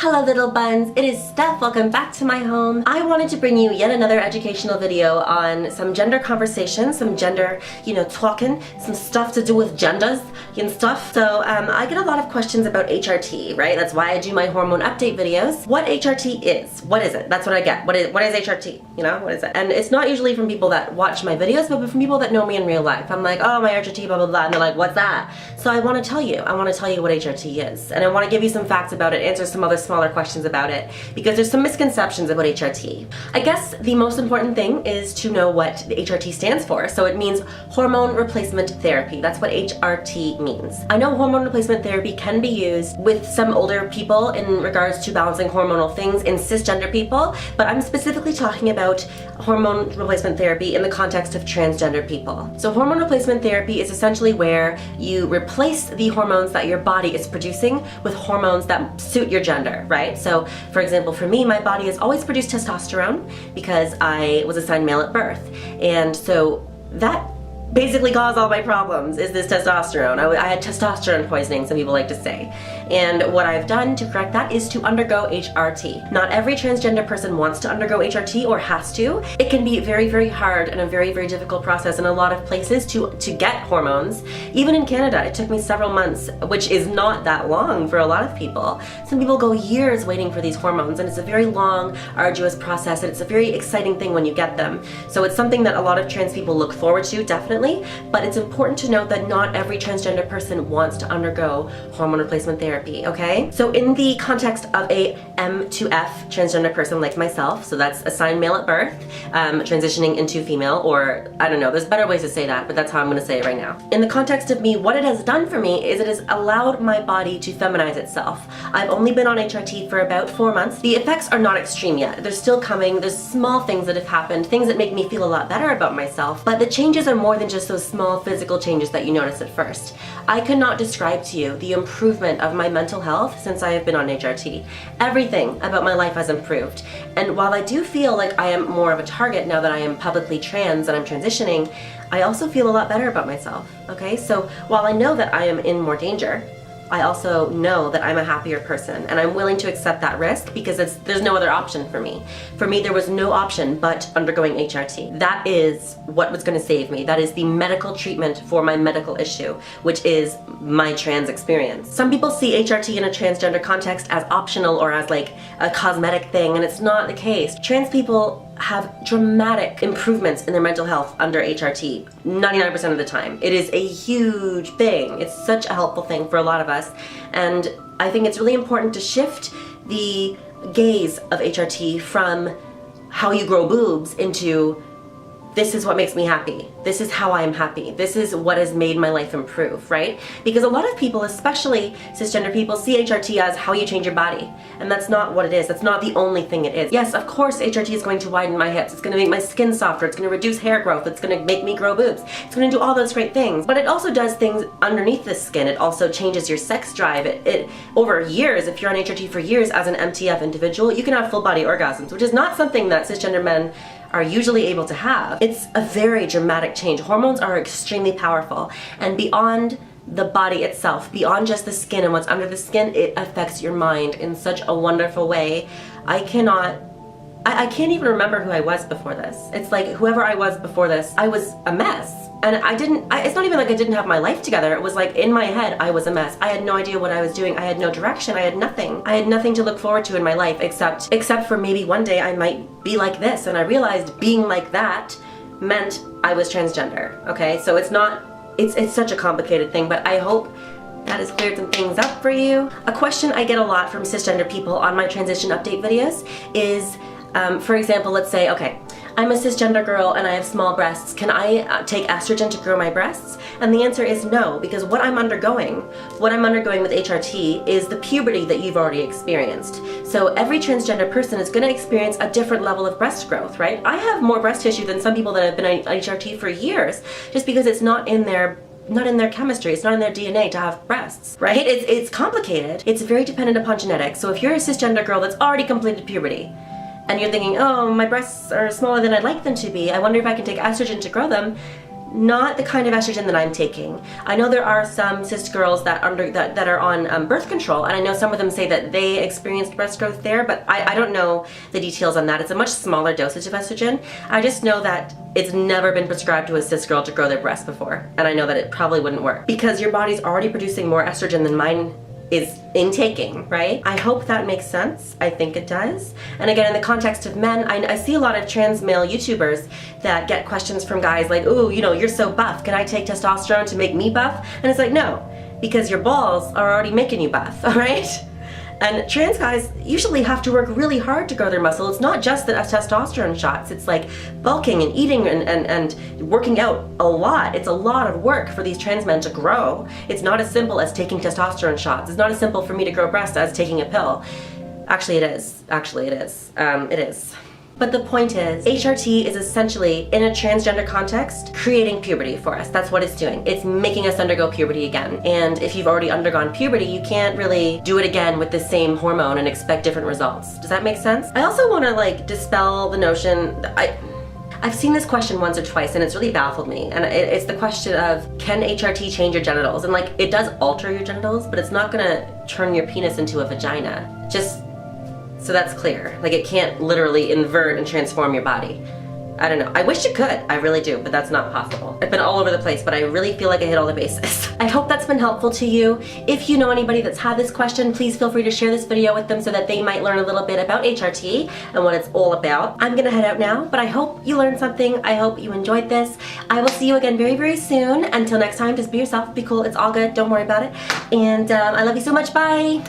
Hello little buns, it is Steph, welcome back to my home. I wanted to bring you yet another educational video on some gender conversations, some gender, talking, some stuff to do with genders and stuff. So I get a lot of questions about HRT, right? That's why I do my hormone update videos. What HRT is, what is it? That's what I get. What is HRT? What is it? And it's not usually from people that watch my videos, but from people that know me in real life. I'm like, oh, my HRT, blah, blah, blah, and they're like, what's that? So I want to tell you what HRT is. And I want to give you some facts about it, answer some other smaller questions about it, because there's some misconceptions about HRT. I guess the most important thing is to know what the HRT stands for. So it means hormone replacement therapy. That's what HRT means. I know hormone replacement therapy can be used with some older people in regards to balancing hormonal things in cisgender people, but I'm specifically talking about hormone replacement therapy in the context of transgender people. So hormone replacement therapy is essentially where you replace the hormones that your body is producing with hormones that suit your gender, right? So for example, for me, my body has always produced testosterone because I was assigned male at birth. And so that basically caused all my problems, is this testosterone. I had testosterone poisoning, some people like to say. And what I've done to correct that is to undergo HRT. Not every transgender person wants to undergo HRT or has to. It can be very, very hard and a very, very difficult process in a lot of places to get hormones. Even in Canada, it took me several months, which is not that long for a lot of people. Some people go years waiting for these hormones, and it's a very long, arduous process, and it's a very exciting thing when you get them. So it's something that a lot of trans people look forward to, definitely. But it's important to note that not every transgender person wants to undergo hormone replacement therapy, okay? So in the context of a M to F transgender person like myself, so that's assigned male at birth, transitioning into female, or I don't know, there's better ways to say that, but that's how I'm gonna say it right now. In the context of me, what it has done for me is it has allowed my body to feminize itself. I've only been on HRT for about 4 months. The effects are not extreme yet. They're still coming. There's small things that have happened, things that make me feel a lot better about myself, but the changes are more than just those small physical changes that you notice at first. I could not describe to you the improvement of my mental health since I have been on HRT. Everything about my life has improved. And while I do feel like I am more of a target now that I am publicly trans and I'm transitioning, I also feel a lot better about myself, okay? So while I know that I am in more danger, I also know that I'm a happier person, and I'm willing to accept that risk because there's no other option for me. For me, there was no option but undergoing HRT. That is what was going to save me. That is the medical treatment for my medical issue, which is my trans experience. Some people see HRT in a transgender context as optional or as like a cosmetic thing, and it's not the case. Trans people have dramatic improvements in their mental health under HRT 99% of the time. It is a huge thing. It's such a helpful thing for a lot of us, and I think it's really important to shift the gaze of HRT from how you grow boobs into this is what makes me happy. This is how I am happy. This is what has made my life improve, right? Because a lot of people, especially cisgender people, see HRT as how you change your body. And that's not what it is. That's not the only thing it is. Yes, of course, HRT is going to widen my hips. It's going to make my skin softer. It's going to reduce hair growth. It's going to make me grow boobs. It's going to do all those great things. But it also does things underneath the skin. It also changes your sex drive. It over years, if you're on HRT for years as an MTF individual, you can have full body orgasms, which is not something that cisgender men are usually able to have. It's a very dramatic change. Hormones are extremely powerful, and beyond the body itself, beyond just the skin and what's under the skin, it affects your mind in such a wonderful way. I can't even remember who I was before this. It's like whoever I was before this, I was a mess. And it's not even like I didn't have my life together. It was like in my head, I was a mess. I had no idea what I was doing. I had no direction. I had nothing. I had nothing to look forward to in my life except for maybe one day I might be like this. And I realized being like that meant I was transgender, okay? So it's such a complicated thing, but I hope that has cleared some things up for you. A question I get a lot from cisgender people on my transition update videos is, for example, let's say, okay, I'm a cisgender girl and I have small breasts. Can I take estrogen to grow my breasts? And the answer is no, because what I'm undergoing with HRT is the puberty that you've already experienced. So every transgender person is going to experience a different level of breast growth, right? I have more breast tissue than some people that have been on HRT for years, just because it's not in their chemistry, it's not in their DNA to have breasts, right? It's complicated. It's very dependent upon genetics. So if you're a cisgender girl that's already completed puberty, and you're thinking, oh, my breasts are smaller than I'd like them to be, I wonder if I can take estrogen to grow them, not the kind of estrogen that I'm taking. I know there are some cis girls that are on birth control, and I know some of them say that they experienced breast growth there, but I don't know the details on that. It's a much smaller dosage of estrogen. I just know that it's never been prescribed to a cis girl to grow their breasts before, and I know that it probably wouldn't work because your body's already producing more estrogen than mine is intaking, right? I hope that makes sense. I think it does. And again, in the context of men, I see a lot of trans male YouTubers that get questions from guys like, ooh, you know, you're so buff. Can I take testosterone to make me buff? And it's like, no, because your balls are already making you buff, all right? And trans guys usually have to work really hard to grow their muscle. It's not just the testosterone shots. It's like bulking and eating and working out a lot. It's a lot of work for these trans men to grow. It's not as simple as taking testosterone shots. It's not as simple for me to grow breasts as taking a pill. Actually, it is. It is. But the point is, HRT is essentially, in a transgender context, creating puberty for us. That's what it's doing. It's making us undergo puberty again. And if you've already undergone puberty, you can't really do it again with the same hormone and expect different results. Does that make sense? I also want to dispel the notion that I've seen this question once or twice and it's really baffled me. And it's the question of, can HRT change your genitals? And it does alter your genitals, but it's not gonna turn your penis into a vagina. Just so that's clear. It can't literally invert and transform your body. I don't know. I wish it could. I really do, but that's not possible. I've been all over the place, but I really feel like I hit all the bases. I hope that's been helpful to you. If you know anybody that's had this question, please feel free to share this video with them so that they might learn a little bit about HRT and what it's all about. I'm gonna head out now, but I hope you learned something. I hope you enjoyed this. I will see you again very, very soon. Until next time, just be yourself, be cool, it's all good, don't worry about it. And I love you so much, bye.